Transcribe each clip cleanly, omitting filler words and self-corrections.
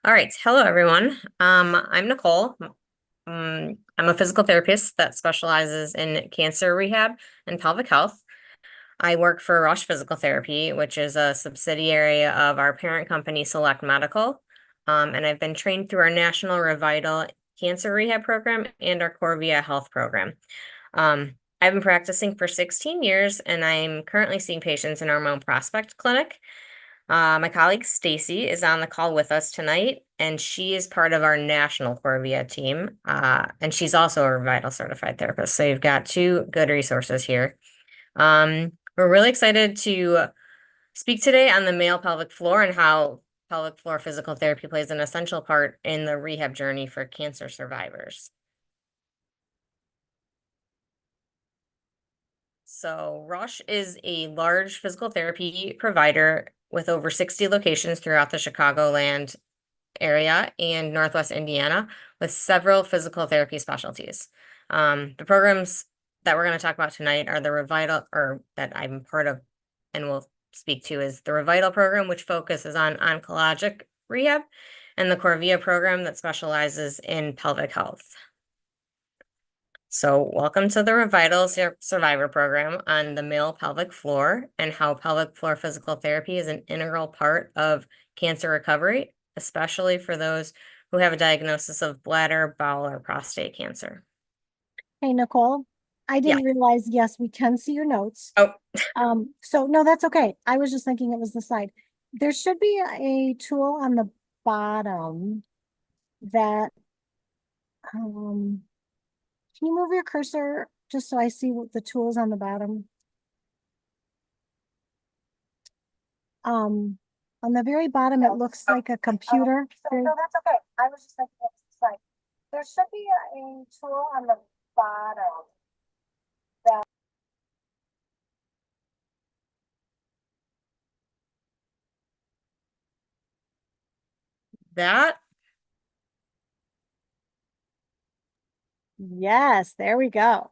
All right. Hello, everyone. I'm Nicole. I'm a physical therapist that specializes in cancer rehab and pelvic health. I work for Rush Physical Therapy, which is a subsidiary of our parent company, Select Medical. And I've been trained through our national ReVital cancer rehab program and our Corvia health program. I've been practicing for 16 years, and I'm currently seeing patients in our Mount Prospect Clinic. My colleague Stacy is on the call with us tonight, and she is part of our national Corvia team. And she's also a ReVital certified therapist. So you've got two good resources here. We're really excited to speak today on the male pelvic floor and how pelvic floor physical therapy plays an essential part in the rehab journey for cancer survivors. So Rush is a large physical therapy provider with over 60 locations throughout the Chicagoland area and Northwest Indiana with several physical therapy specialties. The programs that we're going to talk about tonight are the ReVital, or that I'm part of and will speak to, is the ReVital program, which focuses on oncologic rehab, and the Corvia program that specializes in pelvic health. So welcome to the ReVital Survivor Program on the male pelvic floor and how pelvic floor physical therapy is an integral part of cancer recovery, especially for those who have a diagnosis of bladder, bowel, or prostate cancer. Hey, Nicole, I Yeah. didn't realize, yes, we can see your notes. Oh, So no, that's okay. I was just thinking it was the slide. There should be a tool on the bottom that, can you move your cursor just so I see what the tools on the bottom? On the very bottom, it looks like a computer. No, that's okay. I was just thinking it was the slide. There should be a tool on the bottom that that. Yes, there we go.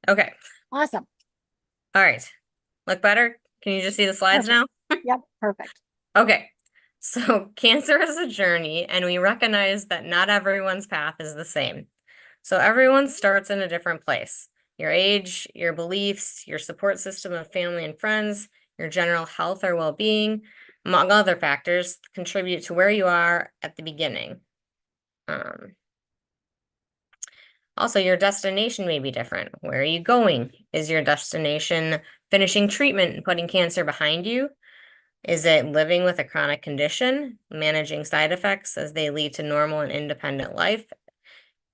Okay. Awesome. All right. Look better? Can you just see the slides Perfect. now? Yep, perfect. Okay. So cancer is a journey, and we recognize that not everyone's path is the same. So everyone starts in a different place. Your age, your beliefs, your support system of family and friends, your general health or well-being, among other factors, contribute to where you are at the beginning. Also, your destination may be different. Where are you going? Is your destination finishing treatment and putting cancer behind you? Is it living with a chronic condition, managing side effects as they lead to normal and independent life?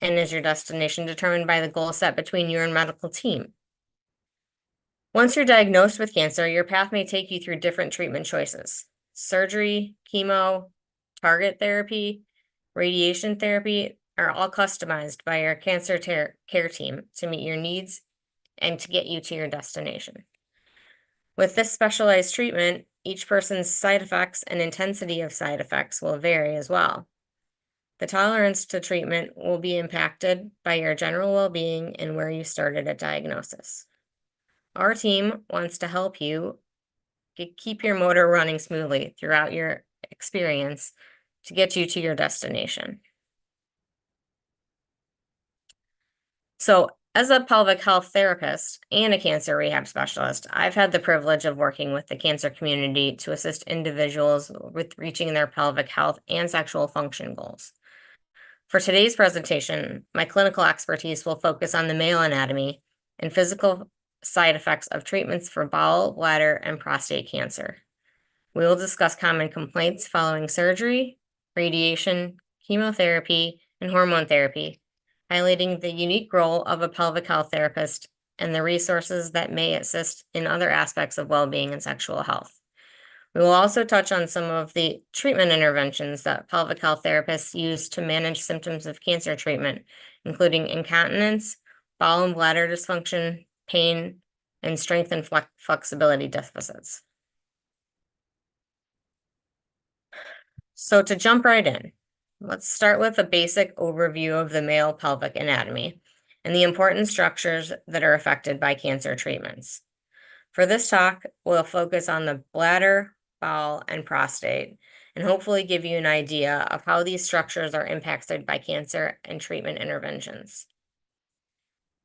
And is your destination determined by the goal set between you and medical team? Once you're diagnosed with cancer, your path may take you through different treatment choices. Surgery, chemo, target therapy, radiation therapy are all customized by our cancer care team to meet your needs and to get you to your destination. With this specialized treatment, each person's side effects and intensity of side effects will vary as well. The tolerance to treatment will be impacted by your general well-being and where you started at diagnosis. Our team wants to help you keep your motor running smoothly throughout your experience to get you to your destination. So, as a pelvic health therapist and a cancer rehab specialist, I've had the privilege of working with the cancer community to assist individuals with reaching their pelvic health and sexual function goals. For today's presentation, my clinical expertise will focus on the male anatomy and physical side effects of treatments for bowel, bladder, and prostate cancer. We will discuss common complaints following surgery, radiation, chemotherapy, and hormone therapy, highlighting the unique role of a pelvic health therapist and the resources that may assist in other aspects of well-being and sexual health. We will also touch on some of the treatment interventions that pelvic health therapists use to manage symptoms of cancer treatment, including incontinence, bowel and bladder dysfunction, pain, and strength and flexibility deficits. So to jump right in, let's start with a basic overview of the male pelvic anatomy and the important structures that are affected by cancer treatments. For this talk, we'll focus on the bladder, bowel, and prostate, and hopefully give you an idea of how these structures are impacted by cancer and treatment interventions.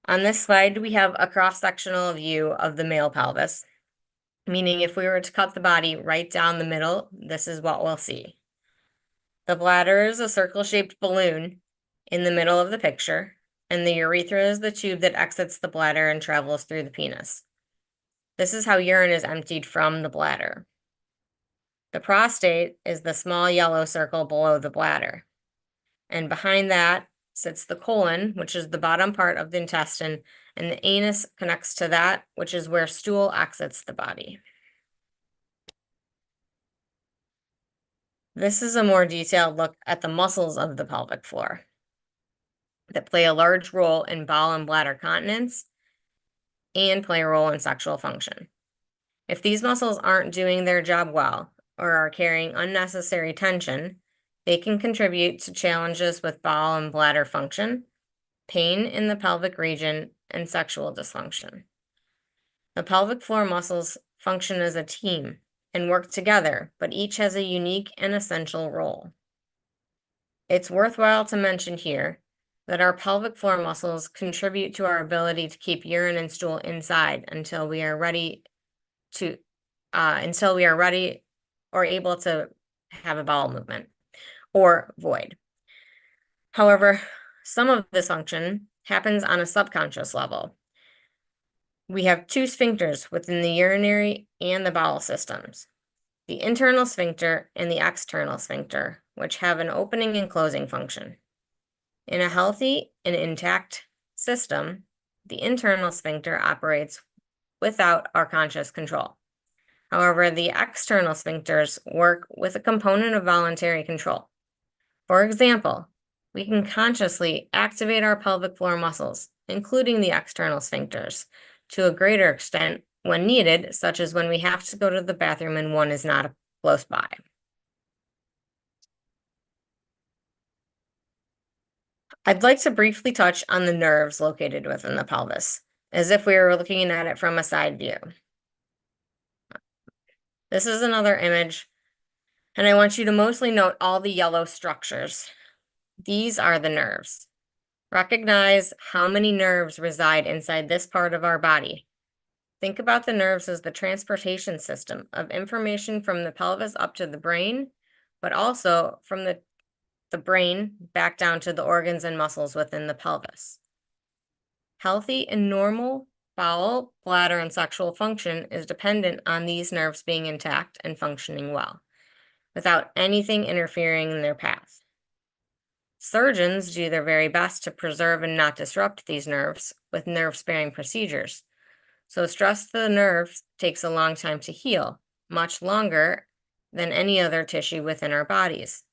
On this slide, we have a cross-sectional view of the male pelvis, meaning if we were to cut the body right down the middle, this is what we'll see. The bladder is a circle-shaped balloon in the middle of the picture, and the urethra is the tube that exits the bladder and travels through the penis. This is how urine is emptied from the bladder. The prostate is the small yellow circle below the bladder. And behind that sits the colon, which is the bottom part of the intestine, and the anus connects to that, which is where stool exits the body. This is a more detailed look at the muscles of the pelvic floor that play a large role in bowel and bladder continence and play a role in sexual function. If these muscles aren't doing their job well or are carrying unnecessary tension, they can contribute to challenges with bowel and bladder function, pain in the pelvic region, and sexual dysfunction. The pelvic floor muscles function as a team and work together, but each has a unique and essential role. It's worthwhile to mention here that our pelvic floor muscles contribute to our ability to keep urine and stool inside until we are ready or able to have a bowel movement or void. However, some of this function happens on a subconscious level. We have two sphincters within the urinary and the bowel systems, the internal sphincter and the external sphincter, which have an opening and closing function. In a healthy and intact system, the internal sphincter operates without our conscious control. However, the external sphincters work with a component of voluntary control. For example, we can consciously activate our pelvic floor muscles, including the external sphincters, to a greater extent when needed, such as when we have to go to the bathroom and one is not close by. I'd like to briefly touch on the nerves located within the pelvis, as if we were looking at it from a side view. This is another image, and I want you to mostly note all the yellow structures. These are the nerves. Recognize how many nerves reside inside this part of our body. Think about the nerves as the transportation system of information from the pelvis up to the brain, but also from the brain back down to the organs and muscles within the pelvis. Healthy and normal bowel, bladder, and sexual function is dependent on these nerves being intact and functioning well, without anything interfering in their path. Surgeons do their very best to preserve and not disrupt these nerves with nerve-sparing procedures. So stress to the nerves takes a long time to heal, much longer than any other tissue within our bodies.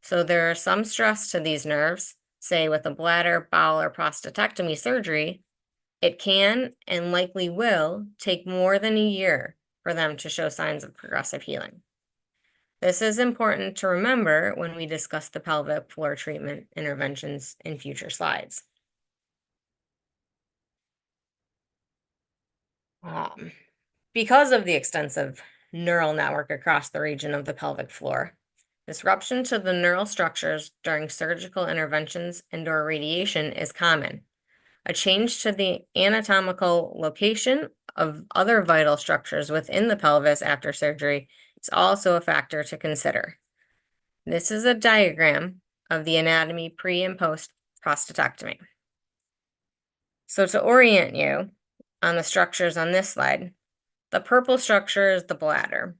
So there are some stress to these nerves, say with a bladder, bowel, or prostatectomy surgery. It can and likely will take more than a year for them to show signs of progressive healing. This is important to remember when we discuss the pelvic floor treatment interventions in future slides. Because of the extensive neural network across the region of the pelvic floor, disruption to the neural structures during surgical interventions and/or radiation is common. A change to the anatomical location of other vital structures within the pelvis after surgery is also a factor to consider. This is a diagram of the anatomy pre and post prostatectomy. So to orient you on the structures on this slide, the purple structure is the bladder,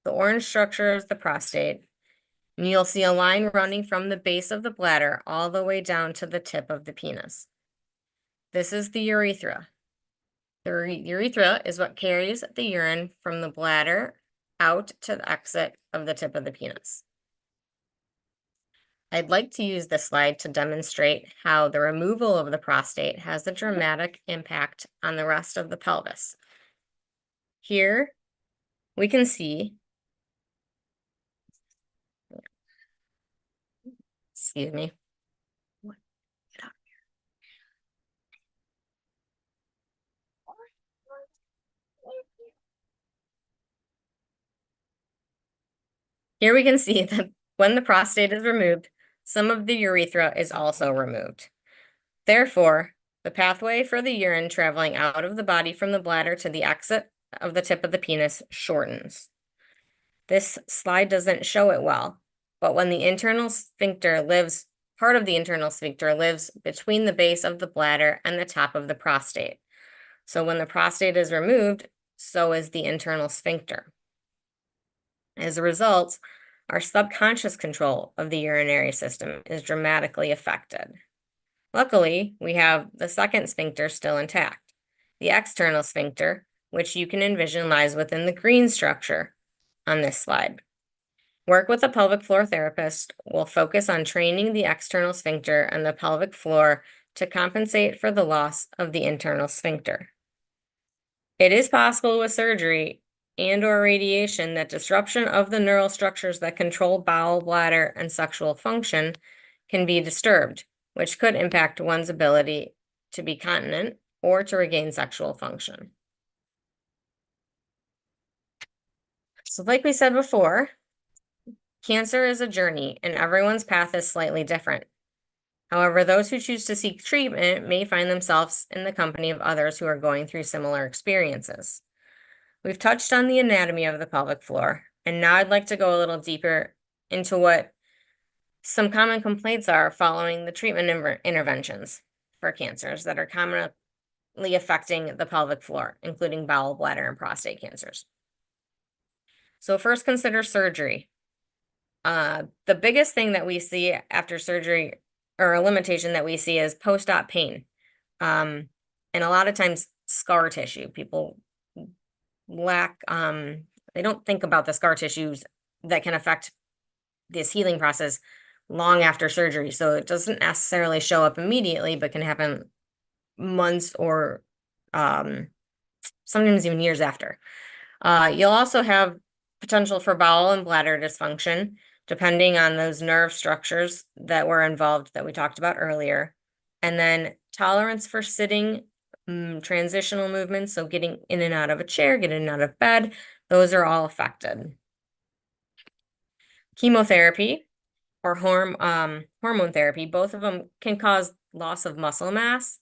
the orange structure is the prostate, and you'll see a line running from the base of the bladder all the way down to the tip of the penis. This is the urethra. The urethra is what carries the urine from the bladder out to the exit of the tip of the penis. I'd like to use this slide to demonstrate how the removal of the prostate has a dramatic impact on the rest of the pelvis. Here, we can see, excuse me. Here we can see that when the prostate is removed, some of the urethra is also removed. Therefore, the pathway for the urine traveling out of the body from the bladder to the exit of the tip of the penis shortens. This slide doesn't show it well, but when the internal sphincter lives, part of the internal sphincter lives between the base of the bladder and the top of the prostate. So when the prostate is removed, so is the internal sphincter. As a result, our subconscious control of the urinary system is dramatically affected. Luckily, we have the second sphincter still intact. The external sphincter, which you can envision lies within the green structure on this slide. Work with a pelvic floor therapist will focus on training the external sphincter and the pelvic floor to compensate for the loss of the internal sphincter. It is possible with surgery and/or radiation that disruption of the neural structures that control bowel, bladder, and sexual function can be disturbed, which could impact one's ability to be continent or to regain sexual function. So like we said before, cancer is a journey and everyone's path is slightly different. However, those who choose to seek treatment may find themselves in the company of others who are going through similar experiences. We've touched on the anatomy of the pelvic floor, and now I'd like to go a little deeper into what some common complaints are following the treatment interventions for cancers that are commonly affecting the pelvic floor, including bowel, bladder, and prostate cancers. So first, consider surgery. The biggest thing that we see after surgery, or a limitation that we see, is post-op pain. And a lot of times scar tissue. People lack, they don't think about the scar tissues that can affect this healing process long after surgery. So it doesn't necessarily show up immediately, but can happen months or sometimes even years after. You'll also have potential for bowel and bladder dysfunction, depending on those nerve structures that were involved that we talked about earlier. And then tolerance for sitting, transitional movements, so getting in and out of a chair, getting in and out of bed, those are all affected. Chemotherapy or hormone therapy, both of them can cause loss of muscle mass,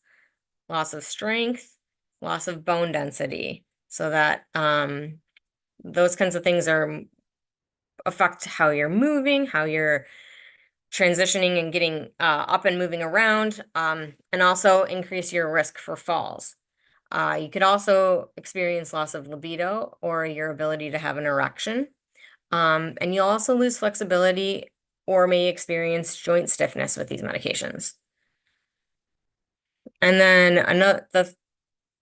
loss of strength, loss of bone density, so that those kinds of things affect how you're moving, how you're transitioning and getting up and moving around, and also increase your risk for falls. You could also experience loss of libido or your ability to have an erection. And you'll also lose flexibility or may experience joint stiffness with these medications. And then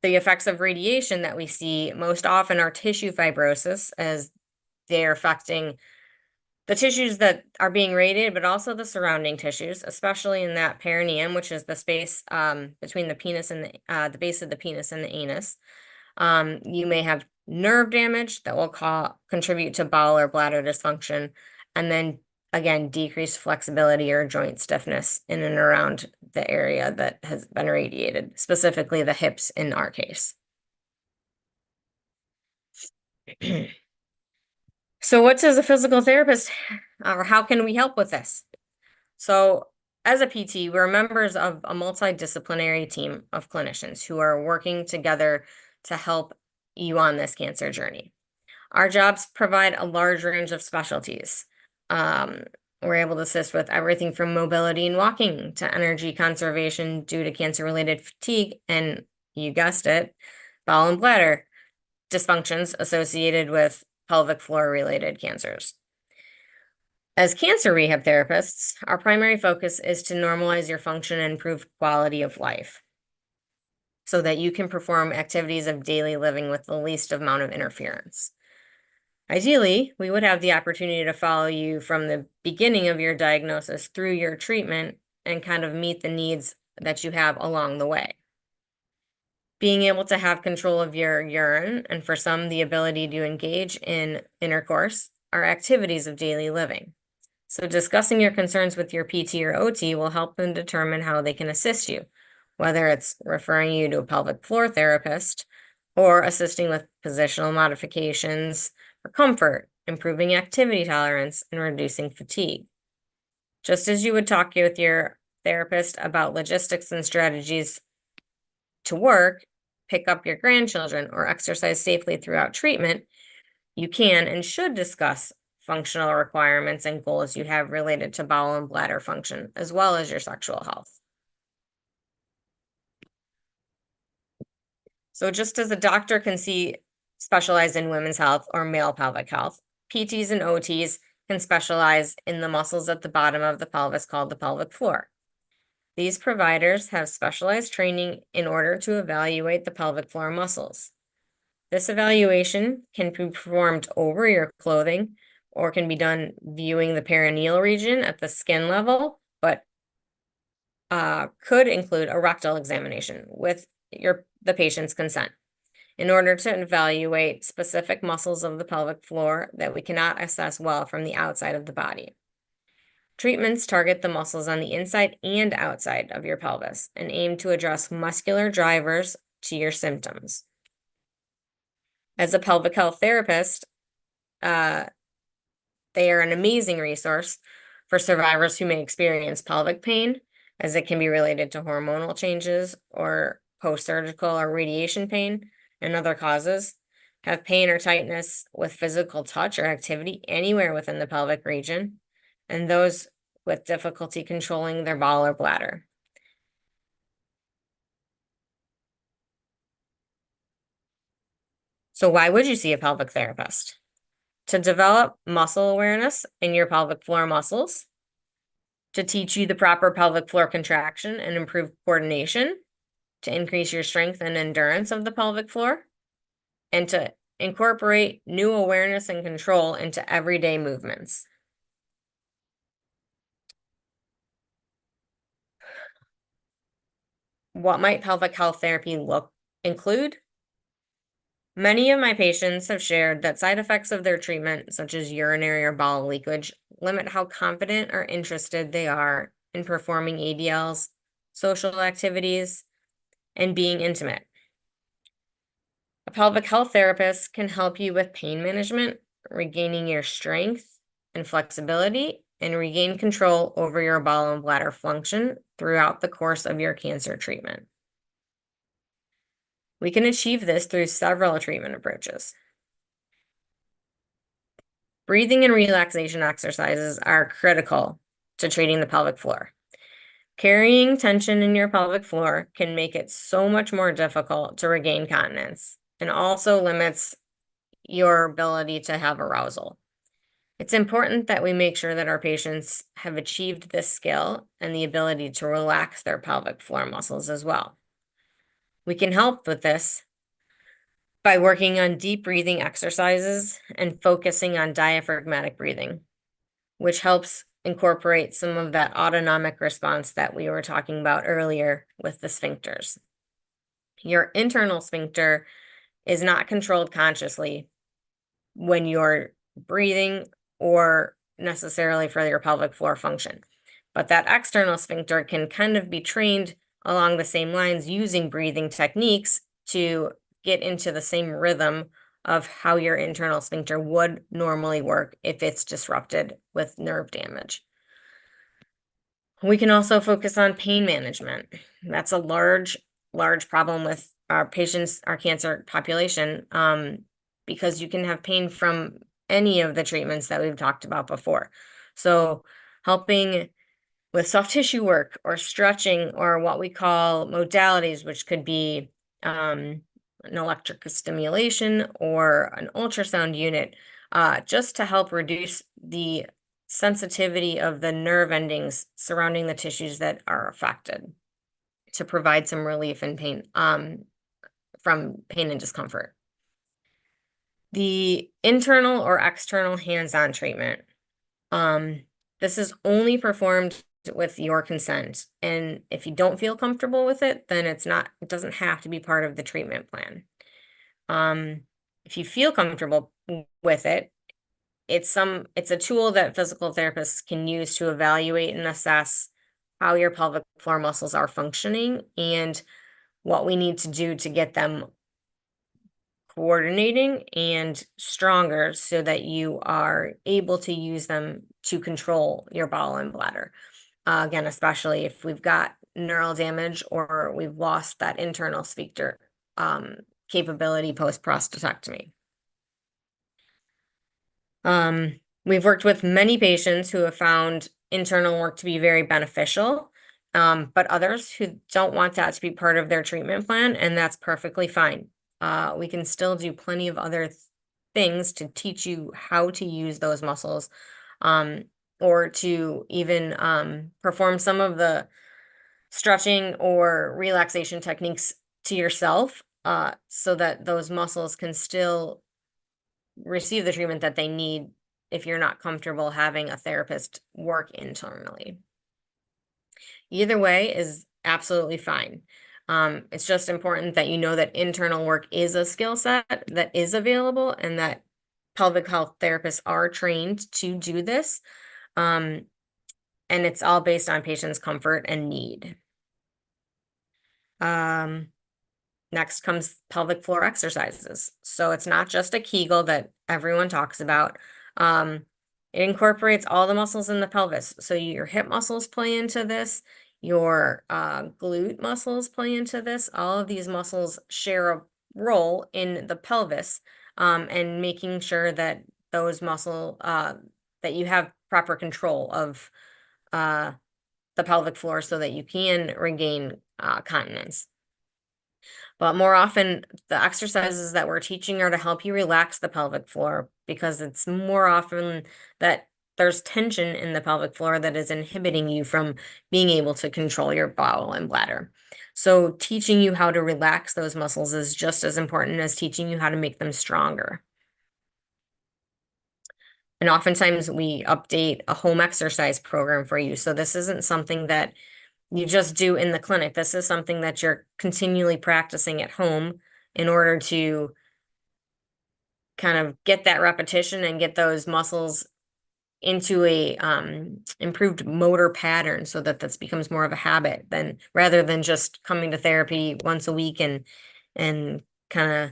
the effects of radiation that we see most often are tissue fibrosis, as they're affecting the tissues that are being radiated, but also the surrounding tissues, especially in that perineum, which is the space between the penis and the base of the penis and the anus. You may have nerve damage that will contribute to bowel or bladder dysfunction, and then again, decreased flexibility or joint stiffness in and around the area that has been radiated, specifically the hips in our case. So what does a physical therapist, or how can we help with this? So as a PT, we're members of a multidisciplinary team of clinicians who are working together to help you on this cancer journey. Our jobs provide a large range of specialties. We're able to assist with everything from mobility and walking to energy conservation due to cancer-related fatigue, and you guessed it, bowel and bladder dysfunctions associated with pelvic floor-related cancers. As cancer rehab therapists, our primary focus is to normalize your function and improve quality of life so that you can perform activities of daily living with the least amount of interference. Ideally, we would have the opportunity to follow you from the beginning of your diagnosis through your treatment and kind of meet the needs that you have along the way. Being able to have control of your urine, and for some, the ability to engage in intercourse, are activities of daily living. So discussing your concerns with your PT or OT will help them determine how they can assist you, whether it's referring you to a pelvic floor therapist or assisting with positional modifications for comfort, improving activity tolerance, and reducing fatigue. Just as you would talk with your therapist about logistics and strategies to work, pick up your grandchildren, or exercise safely throughout treatment, you can and should discuss functional requirements and goals you have related to bowel and bladder function, as well as your sexual health. So just as a doctor can specialize in women's health or male pelvic health, PTs and OTs can specialize in the muscles at the bottom of the pelvis called the pelvic floor. These providers have specialized training in order to evaluate the pelvic floor muscles. This evaluation can be performed over your clothing or can be done viewing the perineal region at the skin level, but could include a rectal examination with the patient's consent in order to evaluate specific muscles of the pelvic floor that we cannot assess well from the outside of the body. Treatments target the muscles on the inside and outside of your pelvis and aim to address muscular drivers to your symptoms. As a pelvic health therapist, they are an amazing resource for survivors who may experience pelvic pain, as it can be related to hormonal changes or post-surgical or radiation pain and other causes, have pain or tightness with physical touch or activity anywhere within the pelvic region, and those with difficulty controlling their bowel or bladder. So why would you see a pelvic therapist? To develop muscle awareness in your pelvic floor muscles, to teach you the proper pelvic floor contraction and improve coordination, to increase your strength and endurance of the pelvic floor, and to incorporate new awareness and control into everyday movements. What might pelvic health therapy include? Many of my patients have shared that side effects of their treatment, such as urinary or bowel leakage, limit how confident or interested they are in performing ADLs, social activities, and being intimate. A pelvic health therapist can help you with pain management, regaining your strength and flexibility, and regain control over your bowel and bladder function throughout the course of your cancer treatment. We can achieve this through several treatment approaches. Breathing and relaxation exercises are critical to treating the pelvic floor. Carrying tension in your pelvic floor can make it so much more difficult to regain continence and also limits your ability to have arousal. It's important that we make sure that our patients have achieved this skill and the ability to relax their pelvic floor muscles as well. We can help with this by working on deep breathing exercises and focusing on diaphragmatic breathing, which helps incorporate some of that autonomic response that we were talking about earlier with the sphincters. Your internal sphincter is not controlled consciously when you're breathing or necessarily for your pelvic floor function. But that external sphincter can kind of be trained along the same lines using breathing techniques to get into the same rhythm of how your internal sphincter would normally work if it's disrupted with nerve damage. We can also focus on pain management. That's a large problem with our patients, our cancer population, because you can have pain from any of the treatments that we've talked about before. So helping with soft tissue work or stretching or what we call modalities, which could be an electric stimulation or an ultrasound unit, just to help reduce the sensitivity of the nerve endings surrounding the tissues that are affected to provide some relief and pain from pain and discomfort. The internal or external hands-on treatment. This is only performed with your consent. And if you don't feel comfortable with it, then it doesn't have to be part of the treatment plan. If you feel comfortable with it, it's a tool that physical therapists can use to evaluate and assess how your pelvic floor muscles are functioning and what we need to do to get them coordinating and stronger so that you are able to use them to control your bowel and bladder. Again, especially if we've got neural damage or we've lost that internal sphincter capability post-prostatectomy. We've worked with many patients who have found internal work to be very beneficial, but others who don't want that to be part of their treatment plan, and that's perfectly fine. We can still do plenty of other things to teach you how to use those muscles, or to even perform some of the stretching or relaxation techniques to yourself, so that those muscles can still receive the treatment that they need if you're not comfortable having a therapist work internally. Either way is absolutely fine. It's just important that you know that internal work is a skill set that is available and that pelvic health therapists are trained to do this. And it's all based on patient's comfort and need. Next comes pelvic floor exercises. So it's not just a Kegel that everyone talks about. It incorporates all the muscles in the pelvis. So your hip muscles play into this, your glute muscles play into this. All of these muscles share a role in the pelvis, and making sure that those that you have proper control of the pelvic floor so that you can regain continence. But more often, the exercises that we're teaching are to help you relax the pelvic floor because it's more often that there's tension in the pelvic floor that is inhibiting you from being able to control your bowel and bladder. So teaching you how to relax those muscles is just as important as teaching you how to make them stronger. And oftentimes we update a home exercise program for you. So this isn't something that you just do in the clinic. This is something that you're continually practicing at home in order to kind of get that repetition and get those muscles into a improved motor pattern so that this becomes more of a habit than rather than just coming to therapy once a week and kind of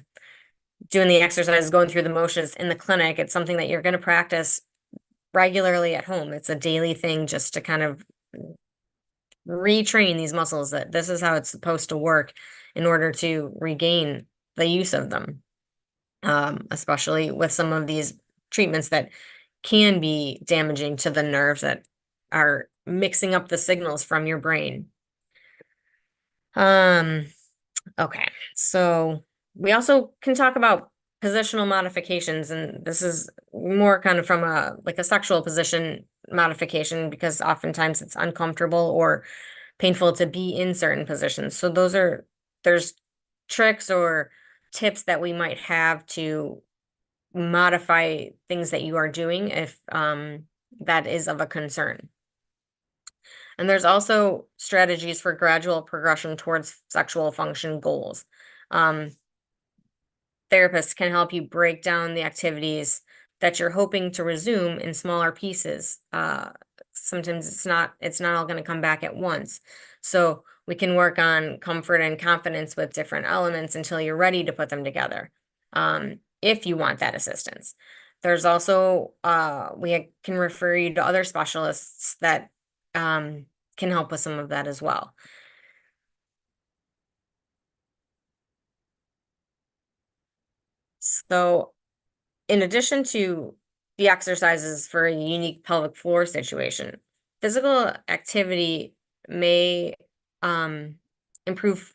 doing the exercises, going through the motions in the clinic. It's something that you're going to practice regularly at home. It's a daily thing just to kind of retrain these muscles that this is how it's supposed to work in order to regain the use of them, especially with some of these treatments that can be damaging to the nerves that are mixing up the signals from your brain. Okay, so we also can talk about positional modifications, and this is more kind of from a sexual position modification because oftentimes it's uncomfortable or painful to be in certain positions. So there's tricks or tips that we might have to modify things that you are doing if that is of a concern. And there's also strategies for gradual progression towards sexual function goals. Therapists can help you break down the activities that you're hoping to resume in smaller pieces. Sometimes it's not all going to come back at once. So we can work on comfort and confidence with different elements until you're ready to put them together. If you want that assistance. There's also, we can refer you to other specialists that can help with some of that as well. So in addition to the exercises for a unique pelvic floor situation, physical activity may improve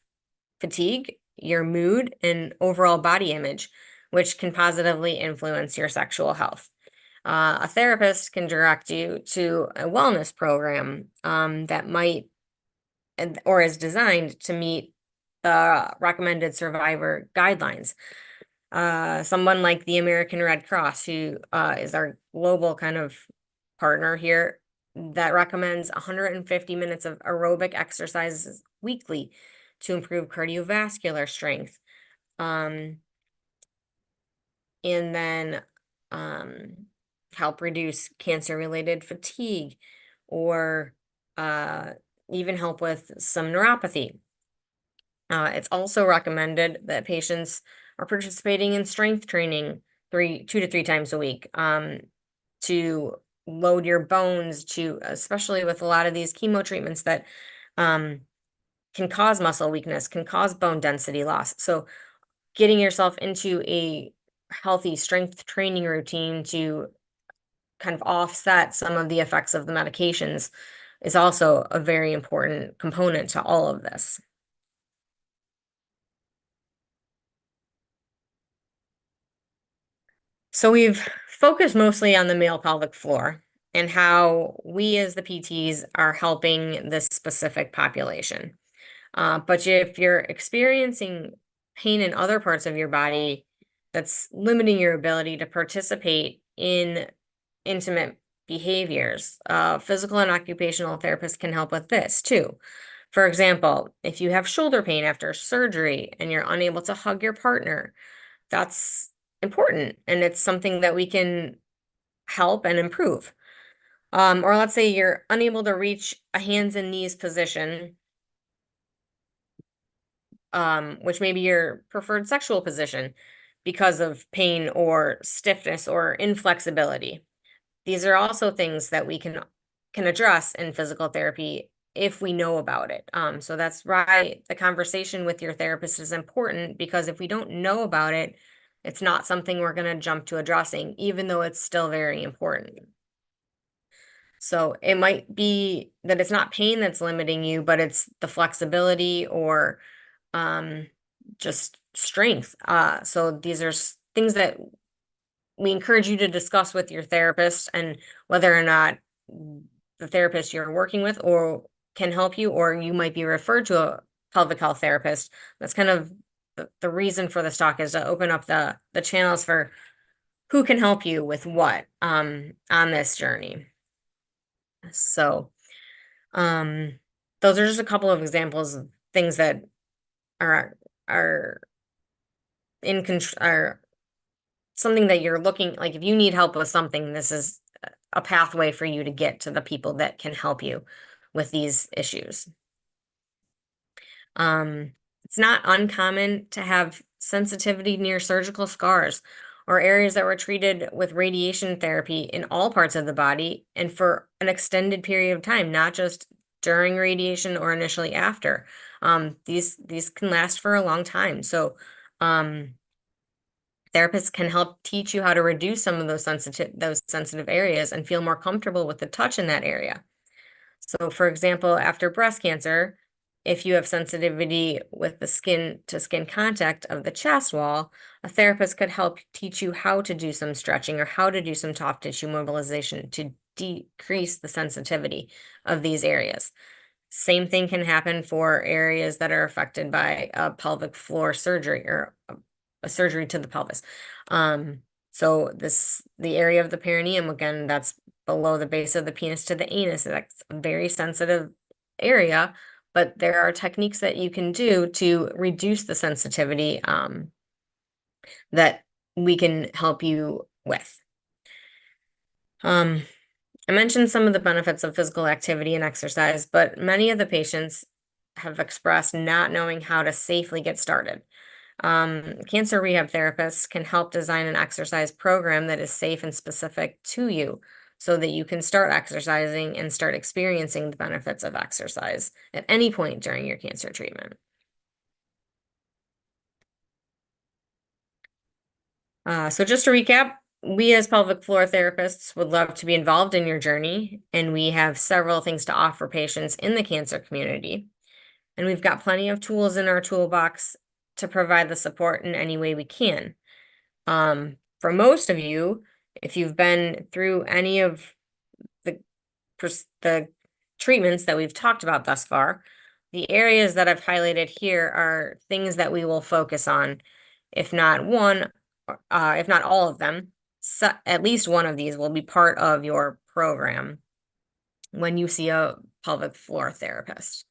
fatigue, your mood, and overall body image, which can positively influence your sexual health. A therapist can direct you to a wellness program that might or is designed to meet the recommended survivor guidelines. Someone like the American Red Cross, who is our global kind of partner here, that recommends 150 minutes of aerobic exercises weekly to improve cardiovascular strength. And then help reduce cancer-related fatigue or even help with some neuropathy. It's also recommended that patients or participating in strength training 2 to 3 times a week, to load your bones, to, especially with a lot of these chemo treatments that, can cause muscle weakness, can cause bone density loss. So getting yourself into a healthy strength training routine to kind of offset some of the effects of the medications is also a very important component to all of this. So we've focused mostly on the male pelvic floor and how we as the PTs are helping this specific population. But if you're experiencing pain in other parts of your body that's limiting your ability to participate in intimate behaviors, physical and occupational therapists can help with this too. For example, if you have shoulder pain after surgery and you're unable to hug your partner, that's important and it's something that we can help and improve. Or let's say you're unable to reach a hands and knees position, which may be your preferred sexual position because of pain or stiffness or inflexibility. These are also things that we can address in physical therapy if we know about it. So that's why the conversation with your therapist is important, because if we don't know about it, it's not something we're going to jump to addressing, even though it's still very important. So it might be that it's not pain that's limiting you, but it's the flexibility or just strength. So these are things that we encourage you to discuss with your therapist, and whether or not the therapist you're working with or can help you, or you might be referred to a pelvic health therapist. That's kind of the reason for this talk, is to open up the channels for who can help you with what on this journey. So those are just a couple of examples of things that are are in control, are something that you're looking, like if you need help with something, this is a pathway for you to get to the people that can help you with these issues. It's not uncommon to have sensitivity near surgical scars or areas that were treated with radiation therapy in all parts of the body and for an extended period of time, not just during radiation or initially after. These can last for a long time. So therapists can help teach you how to reduce some of those sensitive areas and feel more comfortable with the touch in that area. So for example, after breast cancer, if you have sensitivity with the skin to skin contact of the chest wall, a therapist could help teach you how to do some stretching or how to do some soft tissue mobilization to decrease the sensitivity of these areas. Same thing can happen for areas that are affected by a pelvic floor surgery or a surgery to the pelvis. So the area of the perineum, again, that's below the base of the penis to the anus. That's a very sensitive area, but there are techniques that you can do to reduce the sensitivity that we can help you with. I mentioned some of the benefits of physical activity and exercise, but many of the patients have expressed not knowing how to safely get started. Cancer rehab therapists can help design an exercise program that is safe and specific to you so that you can start exercising and start experiencing the benefits of exercise at any point during your cancer treatment. So just to recap, we as pelvic floor therapists would love to be involved in your journey, and we have several things to offer patients in the cancer community. And we've got plenty of tools in our toolbox to provide the support in any way we can. For most of you, if you've been through any of the, the treatments that we've talked about thus far, the areas that I've highlighted here are things that we will focus on, if not one, if not all of them. So at least one of these will be part of your program when you see a pelvic floor therapist.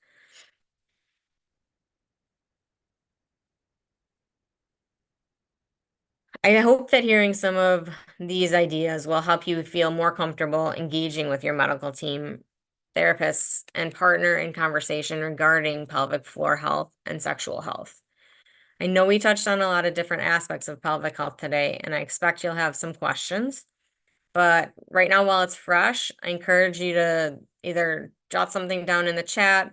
I hope that hearing some of these ideas will help you feel more comfortable engaging with your medical team, therapists, and partner in conversation regarding pelvic floor health and sexual health. I know we touched on a lot of different aspects of pelvic health today, and I expect you'll have some questions. But right now, while it's fresh, I encourage you to either jot something down in the chat,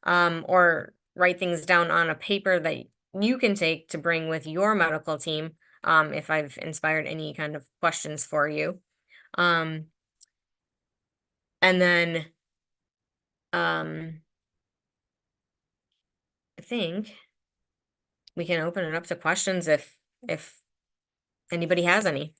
or write things down on a paper that you can take to bring with your medical team, if I've inspired any kind of questions for you. And then, I think we can open it up to questions if anybody has any.